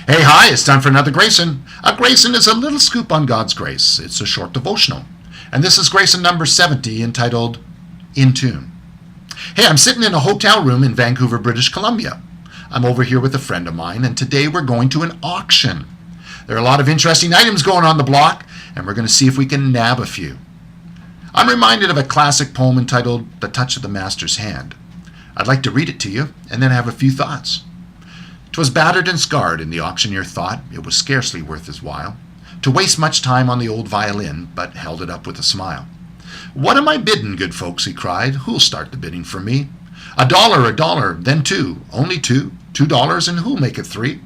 Hey, hi, it's time for another Gracin. A Gracin is a little scoop on God's grace. It's a short devotional. And this is Gracin number 70, entitled In Tune. Hey, I'm sitting in a hotel room in Vancouver, British Columbia. I'm over here with a friend of mine, and today we're going to an auction. There are a lot of interesting items going on the block, and we're going to see if we can nab a few. I'm reminded of a classic poem entitled The Touch of the Master's Hand. I'd like to read it to you, and then have a few thoughts. 'Twas battered and scarred, and the auctioneer thought it was scarcely worth his while to waste much time on the old violin, but held it up with a smile. "What am I biddin', good folks?" he cried. "Who'll start the bidding for me? $1, then two, only two, $2, and who'll make it three?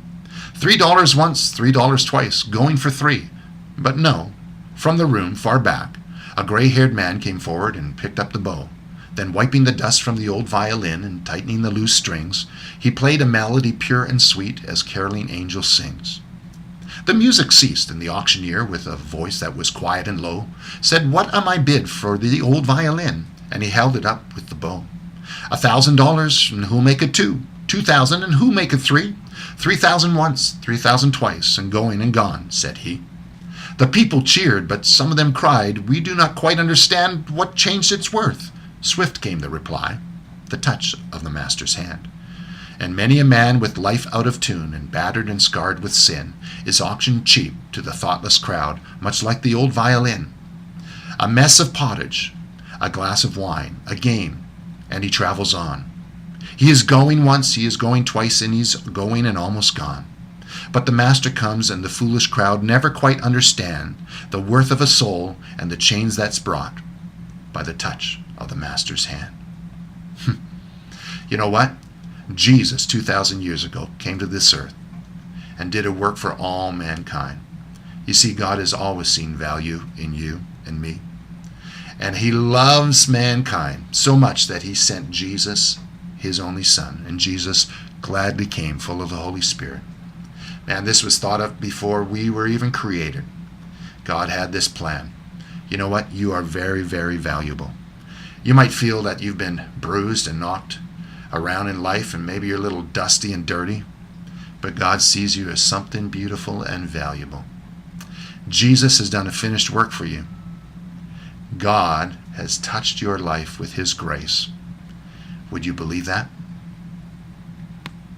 $3 once, $3 twice, going for three." But no, from the room far back, a gray-haired man came forward and picked up the bow. Then, wiping the dust from the old violin and tightening the loose strings, he played a melody pure and sweet as caroling angel sings. The music ceased, and the auctioneer, with a voice that was quiet and low, said, "What am I bid for the old violin?" And he held it up with the bow. $1,000, and who'll make it two? 2,000, and who'll make it three? 3,000 once, 3,000 twice, and going and gone, said he. The people cheered, but some of them cried, "We do not quite understand what changed its worth." Swift came the reply, "The touch of the Master's hand." And many a man with life out of tune and battered and scarred with sin is auctioned cheap to the thoughtless crowd, much like the old violin. A mess of pottage, a glass of wine, a game, and he travels on. He is going once, he is going twice, and he's going and almost gone. But the Master comes, and the foolish crowd never quite understand the worth of a soul and the change that's brought by the touch of the Master's hand. You know what? Jesus, 2,000 years ago, came to this earth and did a work for all mankind. You see, God has always seen value in you and me. And he loves mankind so much that he sent Jesus, his only Son. And Jesus gladly came, full of the Holy Spirit. Man, this was thought of before we were even created. God had this plan. You know what? You are very, very valuable. You might feel that you've been bruised and knocked around in life, and maybe you're a little dusty and dirty, but God sees you as something beautiful and valuable. Jesus has done a finished work for you. God has touched your life with his grace. Would you believe that?